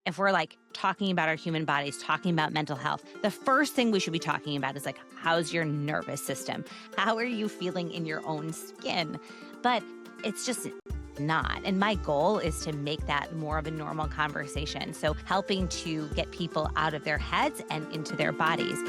if we're like talking about our human bodies, talking about mental health, the first thing we should be talking about is like, how's your nervous system? How are you feeling in your own skin? But it's just not. And my goal is to make that more of a normal conversation. So helping to get people out of their heads and into their bodies.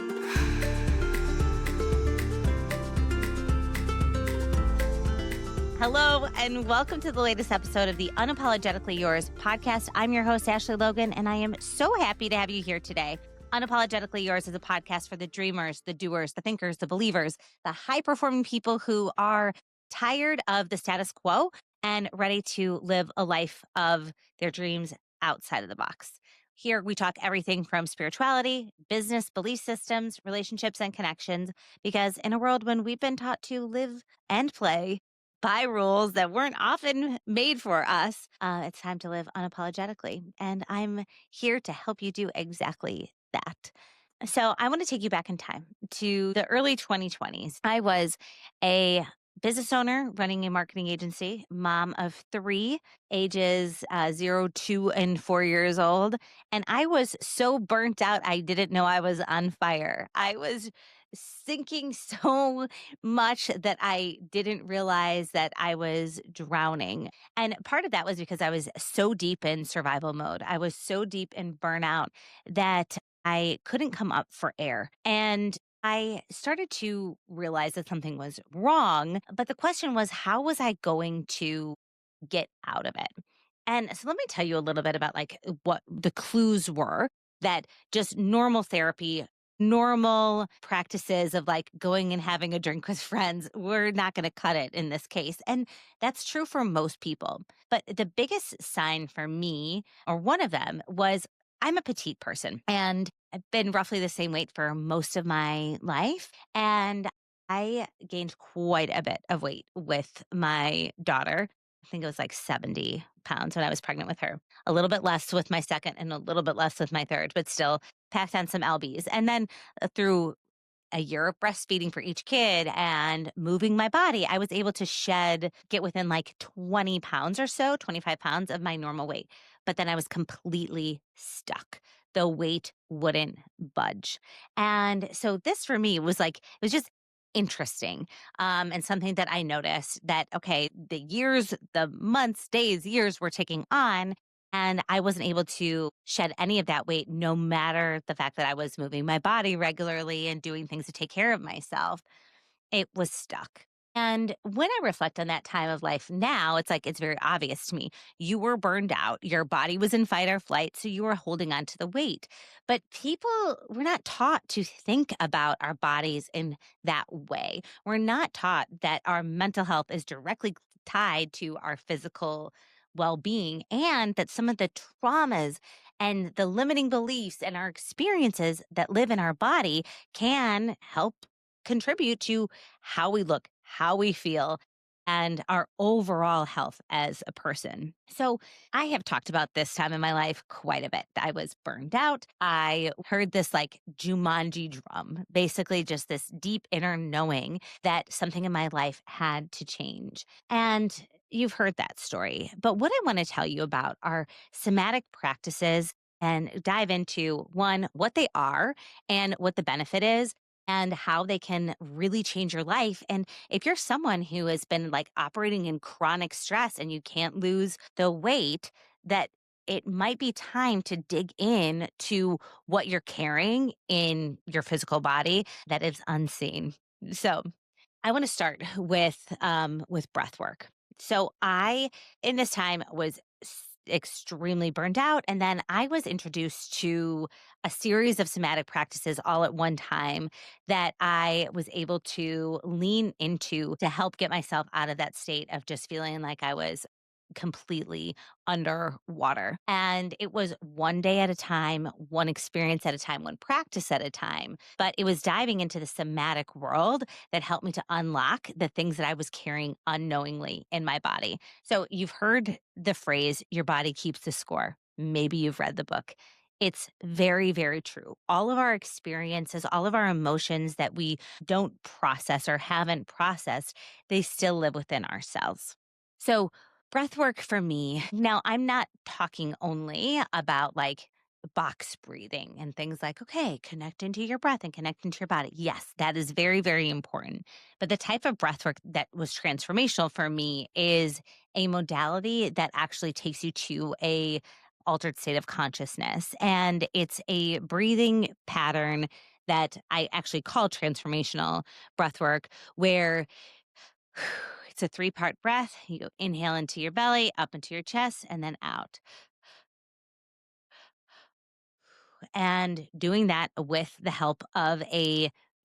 Hello, and welcome to the latest episode of the Unapologetically Yours podcast. I'm your host, Ashley Logan, and I am so happy to have you here today. Unapologetically Yours is a podcast for the dreamers, the doers, the thinkers, the believers, the high-performing people who are tired of the status quo and ready to live a life of their dreams outside of the box. Here, we talk everything from spirituality, business, belief systems, relationships, and connections, because in a world when we've been taught to live and play by rules that weren't often made for us, it's time to live unapologetically. And I'm here to help you do exactly that. So I want to take you back in time to the early 2020s. I was a business owner running a marketing agency, mom of three, ages 0, 2, and 4 years old. And I was so burnt out, I didn't know I was on fire. I was sinking so much that I didn't realize that I was drowning. And part of that was because I was so deep in survival mode. I was so deep in burnout that I couldn't come up for air. And I started to realize that something was wrong. But the question was, how was I going to get out of it? And so let me tell you a little bit about like what the clues were that just normal therapy, normal practices of like going and having a drink with friends, we're not going to cut it in this case. And that's true for most people. But the biggest sign for me, or one of them, was I'm a petite person and I've been roughly the same weight for most of my life. And I gained quite a bit of weight with my daughter. I think it was like 70 pounds when I was pregnant with her. A little bit less with my second and a little bit less with my third, but still packed on some lbs. And then through a year of breastfeeding for each kid and moving my body, I was able to get within like 20 pounds or so, 25 pounds of my normal weight. But then I was completely stuck. The weight wouldn't budge. And so this for me was like, it was just interesting, and something that I noticed that, okay, the months, days, years were ticking on. And I wasn't able to shed any of that weight, no matter the fact that I was moving my body regularly and doing things to take care of myself. It was stuck. And when I reflect on that time of life now, it's like it's very obvious to me. You were burned out, your body was in fight or flight, so you were holding on to the weight. But people, we're not taught to think about our bodies in that way. We're not taught that our mental health is directly tied to our physical well being, and that some of the traumas and the limiting beliefs and our experiences that live in our body can help contribute to how we look, how we feel, and our overall health as a person. So I have talked about this time in my life quite a bit. I was burned out. I heard this like Jumanji drum, basically just this deep inner knowing that something in my life had to change. And you've heard that story. But what I want to tell you about are somatic practices and dive into one, what they are and what the benefit is and how they can really change your life. And if you're someone who has been like operating in chronic stress and you can't lose the weight, that it might be time to dig in to what you're carrying in your physical body that is unseen. So I want to start with breath work. So I, in this time, was extremely burned out, and then I was introduced to a series of somatic practices all at one time that I was able to lean into to help get myself out of that state of just feeling like I was completely underwater. And it was one day at a time, one experience at a time, one practice at a time. But it was diving into the somatic world that helped me to unlock the things that I was carrying unknowingly in my body. So you've heard the phrase, your body keeps the score. Maybe you've read the book. It's very, very true. All of our experiences, all of our emotions that we don't process or haven't processed, they still live within ourselves. So Breath work for me. Now, I'm not talking only about like box breathing and things like, okay, connect into your breath and connect into your body. Yes, that is very, very important. But the type of breath work that was transformational for me is a modality that actually takes you to a altered state of consciousness. And it's a breathing pattern that I actually call transformational breath work, where it's a three-part breath. You go inhale into your belly, up into your chest, and then out. And doing that with the help of a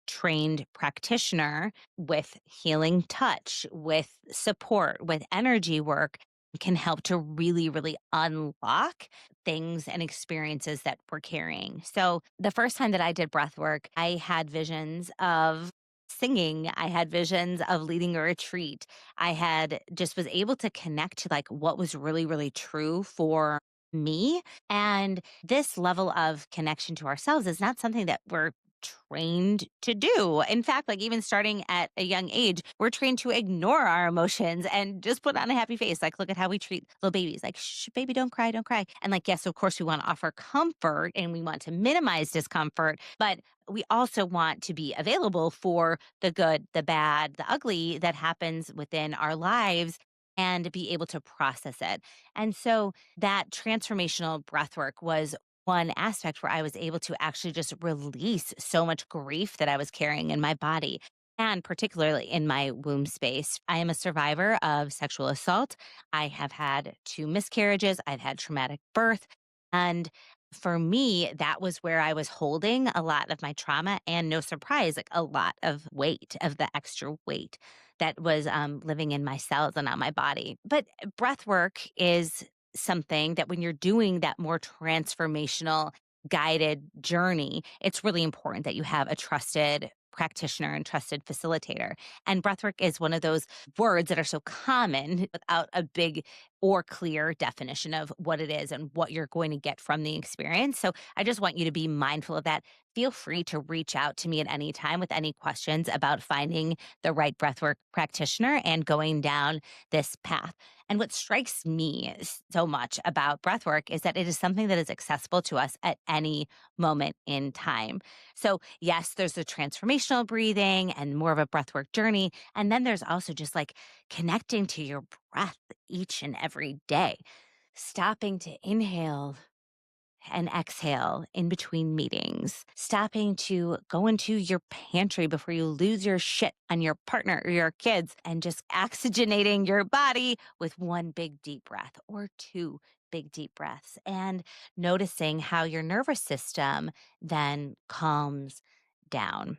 trained practitioner with healing touch, with support, with energy work can help to really, really unlock things and experiences that we're carrying. So, the first time that I did breath work, I had visions of singing. I had visions of leading a retreat. I had just was able to connect to like what was really, really true for me. And this level of connection to ourselves is not something that we're trained to do. In fact, like even starting at a young age, we're trained to ignore our emotions and just put on a happy face. Like, look at how we treat little babies. Like, shh, baby, don't cry, don't cry. And like, yes, of course, we want to offer comfort and we want to minimize discomfort, but we also want to be available for the good, the bad, the ugly that happens within our lives and be able to process it. And so that transformational breath work was one aspect where I was able to actually just release so much grief that I was carrying in my body. And particularly in my womb space. I am a survivor of sexual assault. I have had two miscarriages. I've had traumatic birth. And for me, that was where I was holding a lot of my trauma and no surprise, like a lot of weight, of the extra weight that was living in my cells and on my body. But breath work is something that when you're doing that more transformational guided journey, it's really important that you have a trusted practitioner and trusted facilitator. And breathwork is one of those words that are so common without a big or clear definition of what it is and what you're going to get from the experience. So I just want you to be mindful of that. Feel free to reach out to me at any time with any questions about finding the right breathwork practitioner and going down this path. And what strikes me so much about breathwork is that it is something that is accessible to us at any moment in time. So, yes, there's the transformational breathing and more of a breathwork journey. And then there's also just like connecting to your breath each and every day, stopping to inhale and exhale in between meetings, stopping to go into your pantry before you lose your shit on your partner or your kids, and just oxygenating your body with one big deep breath or two big deep breaths, and noticing how your nervous system then calms down.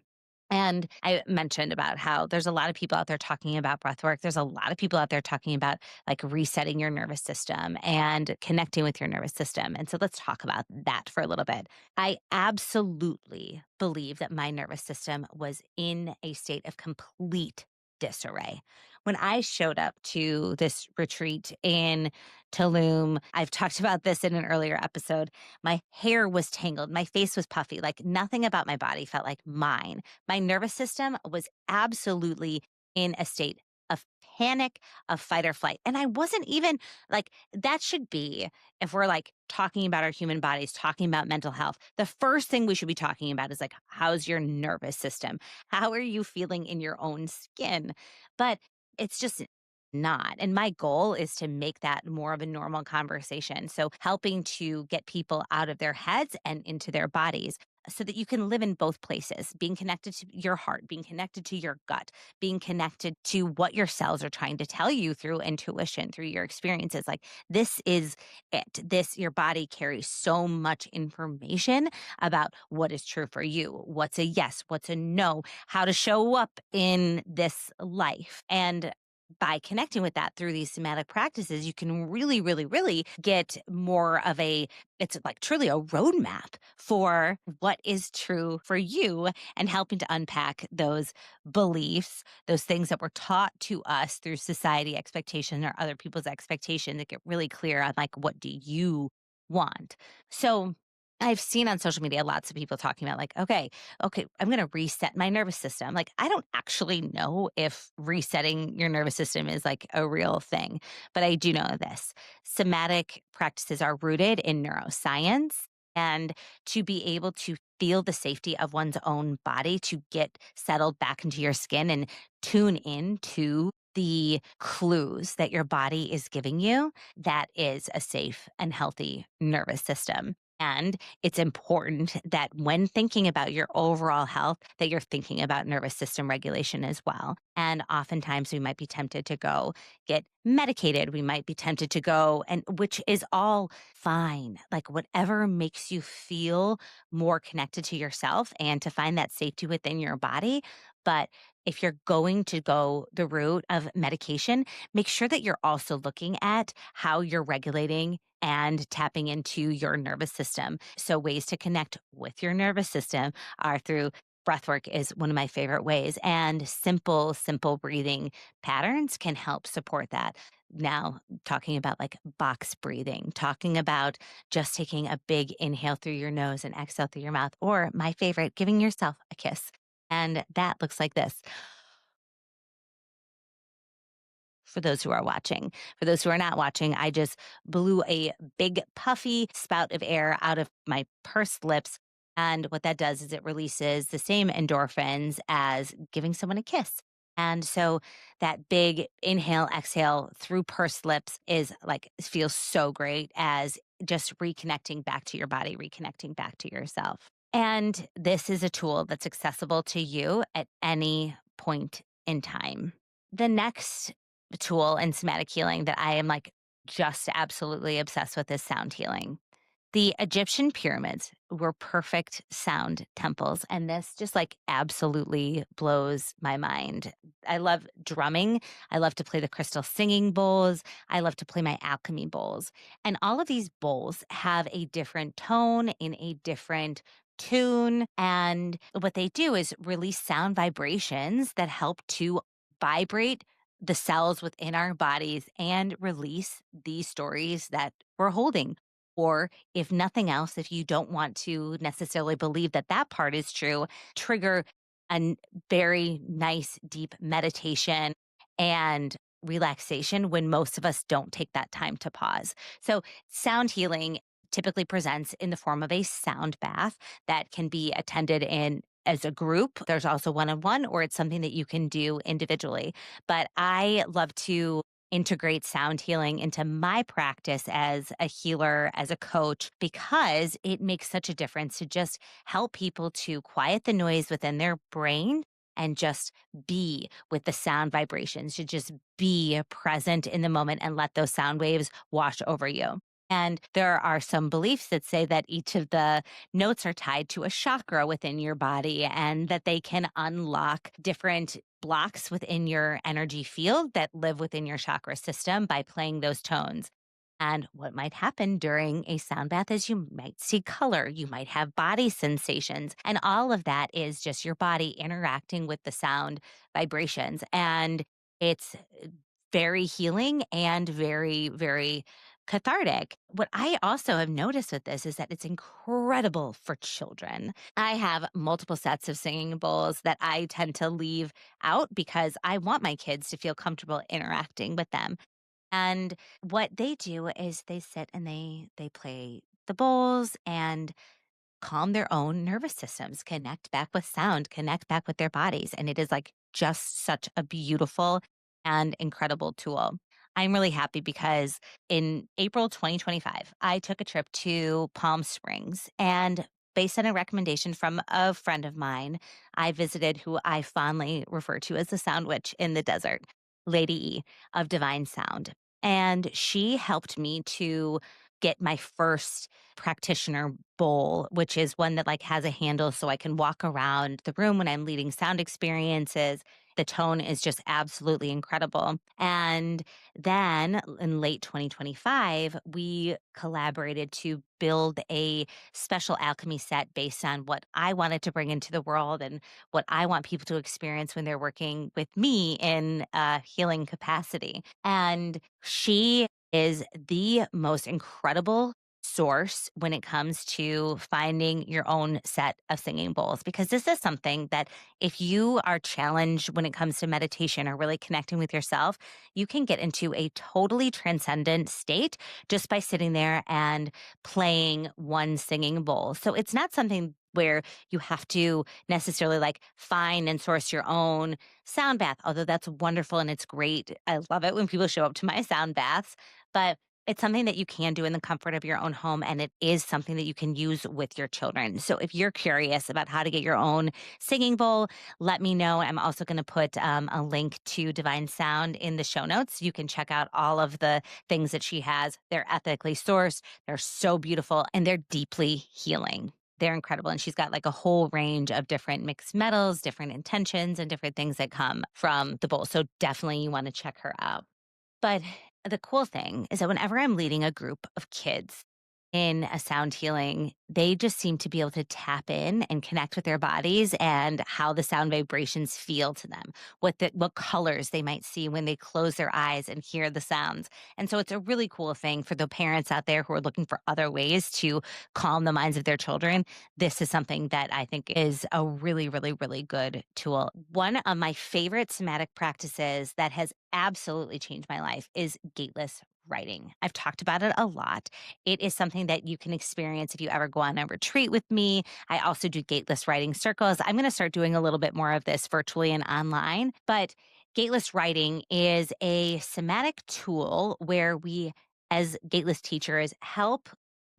And I mentioned about how there's a lot of people out there talking about breath work. There's a lot of people out there talking about like resetting your nervous system and connecting with your nervous system. And so let's talk about that for a little bit. I absolutely believe that my nervous system was in a state of complete disarray. When I showed up to this retreat in Tulum, I've talked about this in an earlier episode. My hair was tangled, my face was puffy, like nothing about my body felt like mine. My nervous system was absolutely in a state of panic, of fight or flight. And I wasn't even like, that should be, if we're like talking about our human bodies, talking about mental health, the first thing we should be talking about is like, how's your nervous system? How are you feeling in your own skin? But it's just not. And my goal is to make that more of a normal conversation. So helping to get people out of their heads and into their bodies so that you can live in both places, being connected to your heart, being connected to your gut, being connected to what your cells are trying to tell you through intuition, through your experiences. Like this is it. Your body carries so much information about what is true for you, what's a yes, what's a no, how to show up in this life. And by connecting with that through these somatic practices, you can really, really, really get more of it's like truly a roadmap for what is true for you and helping to unpack those beliefs, those things that were taught to us through society expectation or other people's expectation that get really clear on like, what do you want? So I've seen on social media lots of people talking about like, okay, I'm going to reset my nervous system. Like, I don't actually know if resetting your nervous system is like a real thing, but I do know this. Somatic practices are rooted in neuroscience, and to be able to feel the safety of one's own body, to get settled back into your skin and tune in to the clues that your body is giving you, that is a safe and healthy nervous system. And it's important that when thinking about your overall health, that you're thinking about nervous system regulation as well. And oftentimes we might be tempted to go get medicated. We might be tempted to go, and which is all fine. Like whatever makes you feel more connected to yourself and to find that safety within your body. But if you're going to go the route of medication, make sure that you're also looking at how you're regulating and tapping into your nervous system. So, ways to connect with your nervous system are through breathwork is one of my favorite ways, and simple breathing patterns can help support that. Now, talking about like box breathing, talking about just taking a big inhale through your nose and exhale through your mouth, or my favorite, giving yourself a kiss. And that looks like this. For those who are watching. For those who are not watching, I just blew a big puffy spout of air out of my pursed lips. And what that does is it releases the same endorphins as giving someone a kiss. And so that big inhale, exhale through pursed lips is like, feels so great as just reconnecting back to your body, reconnecting back to yourself. And this is a tool that's accessible to you at any point in time. The next tool in somatic healing that I am like just absolutely obsessed with is sound healing. The Egyptian pyramids were perfect sound temples, and this just like absolutely blows my mind. I love drumming. I love to play the crystal singing bowls. I love to play my alchemy bowls. And all of these bowls have a different tone in a different tune. And what they do is release sound vibrations that help to vibrate the cells within our bodies and release these stories that we're holding. Or if nothing else, if you don't want to necessarily believe that that part is true, trigger a very nice, deep meditation and relaxation when most of us don't take that time to pause. So, sound healing typically presents in the form of a sound bath that can be attended in as a group. There's also one on one, or it's something that you can do individually. But I love to integrate sound healing into my practice as a healer, as a coach, because it makes such a difference to just help people to quiet the noise within their brain and just be with the sound vibrations, to just be present in the moment and let those sound waves wash over you. And there are some beliefs that say that each of the notes are tied to a chakra within your body and that they can unlock different blocks within your energy field that live within your chakra system by playing those tones. And what might happen during a sound bath is you might see color, you might have body sensations, and all of that is just your body interacting with the sound vibrations. And it's very healing and very cathartic. What I also have noticed with this is that it's incredible for children. I have multiple sets of singing bowls that I tend to leave out because I want my kids to feel comfortable interacting with them. And what they do is they sit and they play the bowls and calm their own nervous systems, connect back with sound, connect back with their bodies. And it is like just such a beautiful and incredible tool. I'm really happy because in April 2025, I took a trip to Palm Springs, and based on a recommendation from a friend of mine, I visited who I fondly refer to as the sound witch in the desert, Lady E of Divine Sound. And she helped me to get my first practitioner bowl, which is one that like has a handle so I can walk around the room when I'm leading sound experiences. The tone is just absolutely incredible. And then in late 2025, we collaborated to build a special alchemy set based on what I wanted to bring into the world and what I want people to experience when they're working with me in a healing capacity. And she is the most incredible source when it comes to finding your own set of singing bowls, because this is something that if you are challenged when it comes to meditation or really connecting with yourself, you can get into a totally transcendent state just by sitting there and playing one singing bowl. So it's not something where you have to necessarily like find and source your own sound bath, although that's wonderful and it's great. I love it when people show up to my sound baths, but it's something that you can do in the comfort of your own home, and it is something that you can use with your children. So if you're curious about how to get your own singing bowl, let me know. I'm also going to put a link to Divine Sound in the show notes. You can check out all of the things that she has. They're ethically sourced, they're so beautiful, and they're deeply healing. They're incredible. And she's got like a whole range of different mixed metals, different intentions, and different things that come from the bowl. So definitely you want to check her out. But the cool thing is that whenever I'm leading a group of kids in a sound healing, they just seem to be able to tap in and connect with their bodies and how the sound vibrations feel to them, what colors they might see when they close their eyes and hear the sounds. And so it's a really cool thing for the parents out there who are looking for other ways to calm the minds of their children. This is something that I think is a really, really, really good tool. One of my favorite somatic practices that has absolutely changed my life is gateless writing. I've talked about it a lot. It is something that you can experience if you ever go on a retreat with me. I also do gateless writing circles. I'm going to start doing a little bit more of this virtually and online, but gateless writing is a somatic tool where we, as gateless teachers, help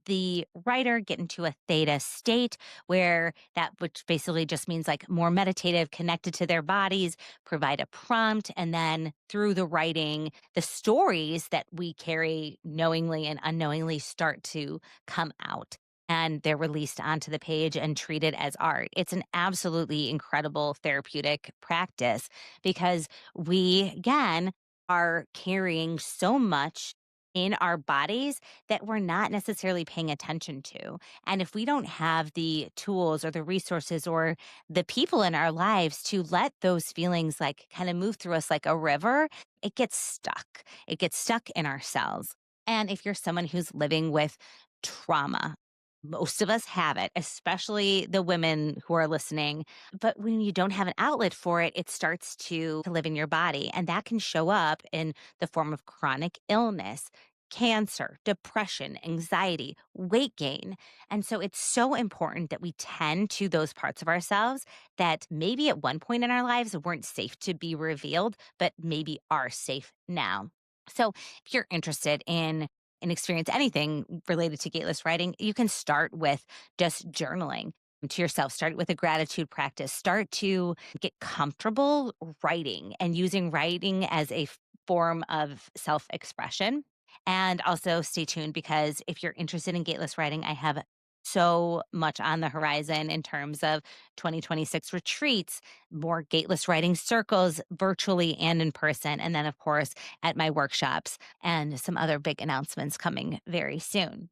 the writer get into a theta state where that, which basically just means like more meditative, connected to their bodies, provide a prompt, and then through the writing, the stories that we carry knowingly and unknowingly start to come out. And they're released onto the page and treated as art. It's an absolutely incredible therapeutic practice because we, again, are carrying so much in our bodies that we're not necessarily paying attention to. And if we don't have the tools or the resources or the people in our lives to let those feelings like kind of move through us like a river, it gets stuck. It gets stuck in our cells. And if you're someone who's living with trauma, most of us have it, especially the women who are listening. But when you don't have an outlet for it, it starts to live in your body. And that can show up in the form of chronic illness, cancer, depression, anxiety, weight gain. And so it's so important that we tend to those parts of ourselves that maybe at one point in our lives weren't safe to be revealed, but maybe are safe now. So if you're interested in and experience anything related to gateless writing, you can start with just journaling to yourself. Start with a gratitude practice. Start to get comfortable writing and using writing as a form of self expression. And also stay tuned because if you're interested in gateless writing, I have so much on the horizon in terms of 2026 retreats, more gateless writing circles virtually and in person. And then, of course, at my workshops and some other big announcements coming very soon.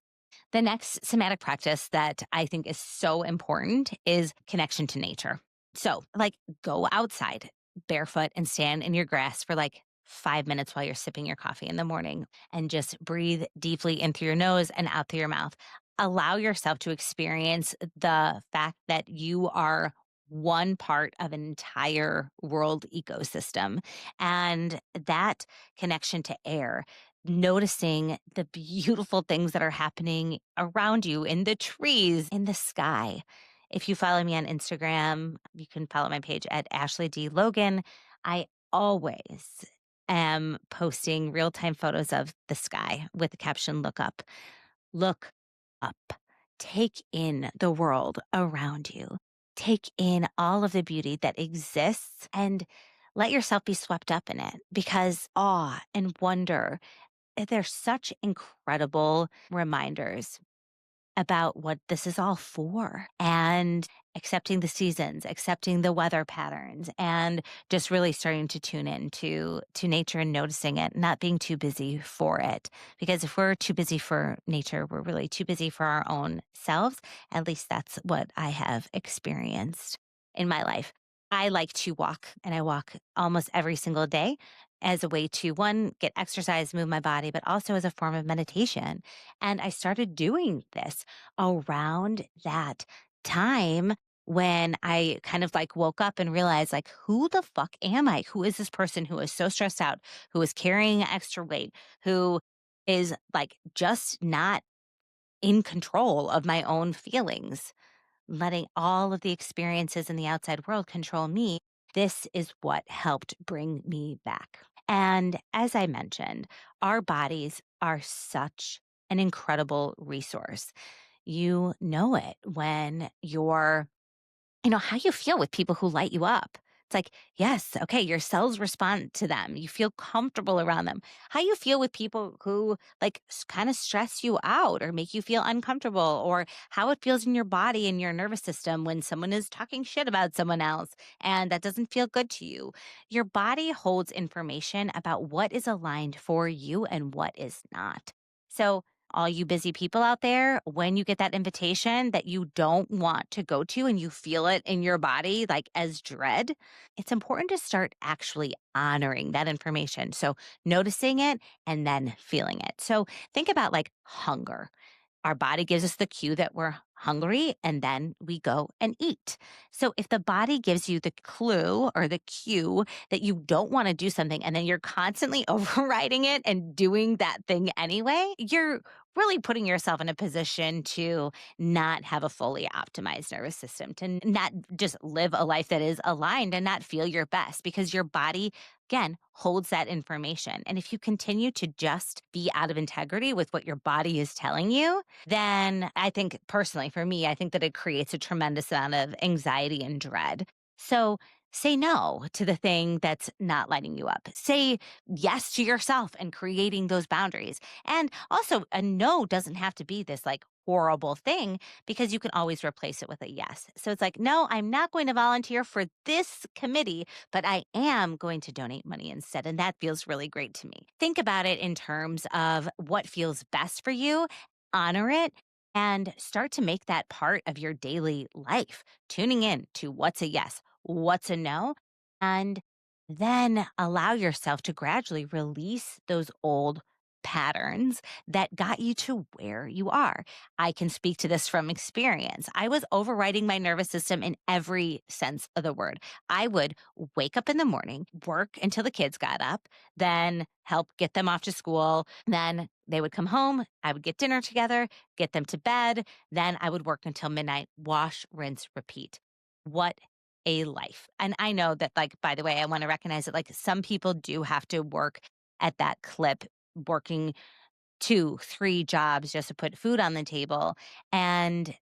The next somatic practice that I think is so important is connection to nature. So, like, go outside barefoot and stand in your grass for like 5 minutes while you're sipping your coffee in the morning and just breathe deeply in through your nose and out through your mouth. Allow yourself to experience the fact that you are one part of an entire world ecosystem and that connection to air, noticing the beautiful things that are happening around you in the trees, in the sky. If you follow me on Instagram, you can follow my page at Ashley D. Logan. I always am posting real time photos of the sky with the caption look up. Look up. Take in the world around you. Take in all of the beauty that exists and let yourself be swept up in it because awe and wonder, they're such incredible reminders about what this is all for and accepting the seasons, accepting the weather patterns, and just really starting to tune in to nature and noticing it, not being too busy for it. Because if we're too busy for nature, we're really too busy for our own selves. At least that's what I have experienced in my life. I like to walk and I walk almost every single day. as a way to one, get exercise, move my body, but also as a form of meditation. And I started doing this around that time when I kind of like woke up and realized, like, who the fuck am I? Who is this person who is so stressed out, who is carrying extra weight, who is like just not in control of my own feelings, letting all of the experiences in the outside world control me? This is what helped bring me back. And as I mentioned, our bodies are such an incredible resource. You know it when you're how you feel with people who light you up. It's like, yes, okay, your cells respond to them. You feel comfortable around them. How you feel with people who like kind of stress you out or make you feel uncomfortable, or how it feels in your body and your nervous system when someone is talking shit about someone else and that doesn't feel good to you. Your body holds information about what is aligned for you and what is not. So, all you busy people out there, when you get that invitation that you don't want to go to and you feel it in your body, like as dread, it's important to start actually honoring that information. So, noticing it and then feeling it. So, think about like hunger. Our body gives us the cue that we're hungry, and then we go and eat. So if the body gives you the clue or the cue that you don't want to do something, and then you're constantly overriding it and doing that thing anyway, you're really putting yourself in a position to not have a fully optimized nervous system, to not just live a life that is aligned and not feel your best, because your body, again, holds that information. And if you continue to just be out of integrity with what your body is telling you, then I think personally for me, I think that it creates a tremendous amount of anxiety and dread. So say no to the thing that's not lighting you up. Say yes to yourself and creating those boundaries. And also, a no doesn't have to be this like horrible thing, because you can always replace it with a yes. So it's like, no, I'm not going to volunteer for this committee, but I am going to donate money instead. And that feels really great to me. Think about it in terms of what feels best for you, honor it, and start to make that part of your daily life, tuning in to what's a yes, what's a no, and then allow yourself to gradually release those old patterns that got you to where you are. I can speak to this from experience. I was overriding my nervous system in every sense of the word. I would wake up in the morning, work until the kids got up, then help get them off to school. Then they would come home. I would get dinner together, get them to bed. Then I would work until midnight, wash, rinse, repeat. What a life. And I know that, like, by the way, I want to recognize that, like, some people do have to work at that clip, working 2, 3 jobs just to put food on the table. And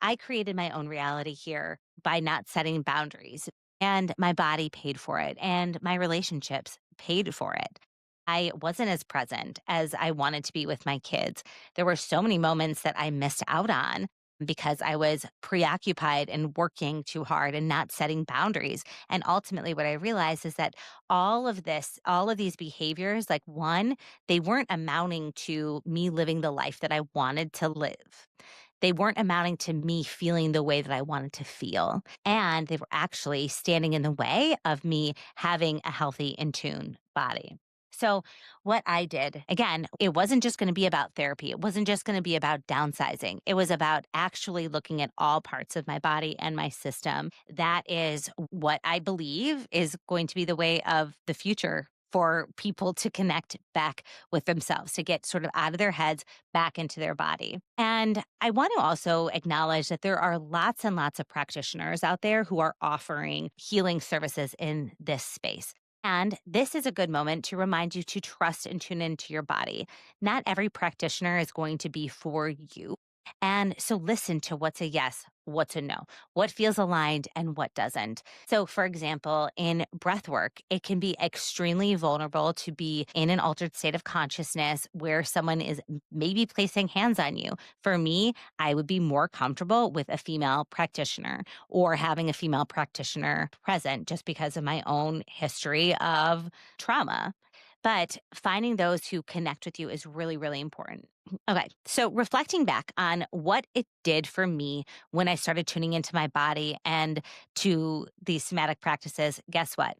I created my own reality here by not setting boundaries. And my body paid for it, and my relationships paid for it. I wasn't as present as I wanted to be with my kids. There were so many moments that I missed out on because I was preoccupied and working too hard and not setting boundaries. And ultimately, what I realized is that all of these behaviors, like one, they weren't amounting to me living the life that I wanted to live. They weren't amounting to me feeling the way that I wanted to feel. And they were actually standing in the way of me having a healthy, in tune body. So, what I did, again, it wasn't just going to be about therapy. It wasn't just going to be about downsizing. It was about actually looking at all parts of my body and my system. That is what I believe is going to be the way of the future for people to connect back with themselves, to get sort of out of their heads, back into their body. And I want to also acknowledge that there are lots and lots of practitioners out there who are offering healing services in this space. And this is a good moment to remind you to trust and tune into your body. Not every practitioner is going to be for you. And so listen to what's a yes, what's a no, what feels aligned and what doesn't. So, for example, in breath work, it can be extremely vulnerable to be in an altered state of consciousness where someone is maybe placing hands on you. For me, I would be more comfortable with a female practitioner or having a female practitioner present just because of my own history of trauma. But finding those who connect with you is really, really important. Okay. So reflecting back on what it did for me when I started tuning into my body and to these somatic practices, guess what?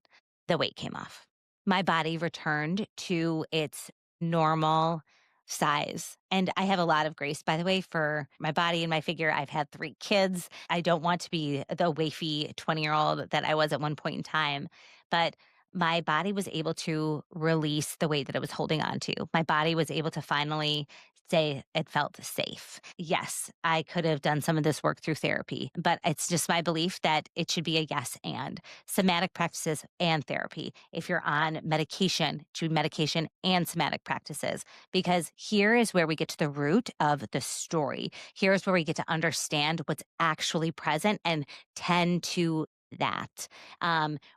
The weight came off. my body returned to its normal size. And I have a lot of grace, by the way, for my body and my figure. I've had 3 kids. I don't want to be the wafy 20-year-old that I was at one point in time. But my body was able to release the weight that it was holding on to. My body was able to finally say it felt safe. Yes, I could have done some of this work through therapy, but it's just my belief that it should be a yes and somatic practices and therapy. If you're on medication, to medication and somatic practices, because here is where we get to the root of the story. Here's where we get to understand what's actually present and tend to that.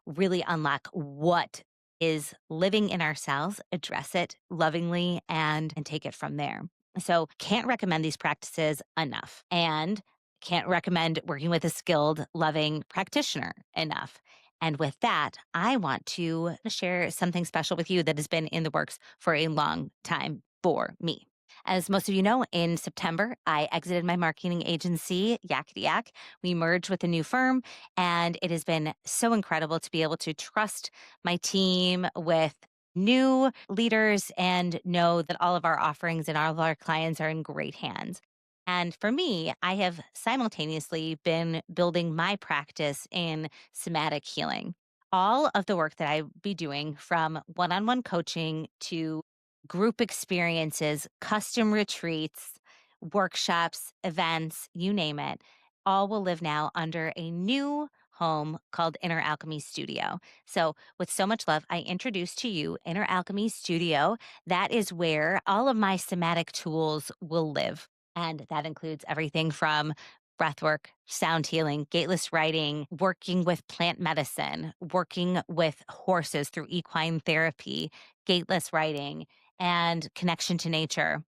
Really unlock what is living in ourselves, address it lovingly, and take it from there. So, can't recommend these practices enough. And can't recommend working with a skilled, loving practitioner enough. And with that, I want to share something special with you that has been in the works for a long time for me. As most of you know, in September, I exited my marketing agency, Yakety Yak. We merged with a new firm, and it has been so incredible to be able to trust my team with new leaders and know that all of our offerings and all of our clients are in great hands. And for me, I have simultaneously been building my practice in somatic healing. All of the work that I be doing from one on one coaching to group experiences, custom retreats, workshops, events, you name it, all will live now under a new home called Inner Alchemy Studio. So, with so much love, I introduce to you Inner Alchemy Studio. That is where all of my somatic tools will live. And that includes everything from breathwork, sound healing, gateless writing, working with plant medicine, working with horses through equine therapy, gateless writing, and connection to nature.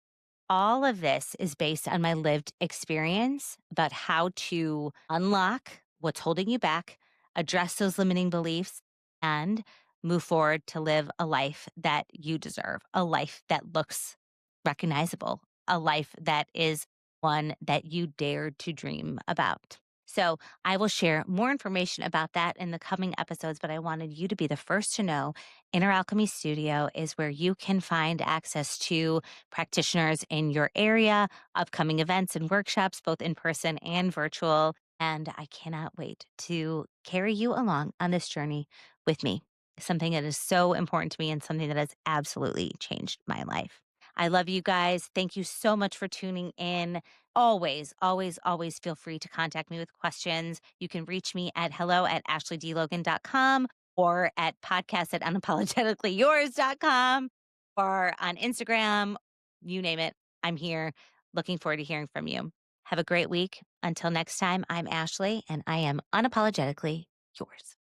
All of this is based on my lived experience about how to unlock what's holding you back, address those limiting beliefs, and move forward to live a life that you deserve, a life that looks recognizable, a life that is one that you dared to dream about. So, I will share more information about that in the coming episodes, but I wanted you to be the first to know Inner Alchemy Studio is where you can find access to practitioners in your area, upcoming events and workshops, both in person and virtual. And I cannot wait to carry you along on this journey with me. Something that is so important to me and something that has absolutely changed my life. I love you guys. Thank you so much for tuning in. Always, always, always feel free to contact me with questions. You can reach me at hello@ashleydlogan.com or at podcast at unapologeticallyyours.com or on Instagram, you name it. I'm here. Looking forward to hearing from you. Have a great week. Until next time, I'm Ashley and I am unapologetically yours.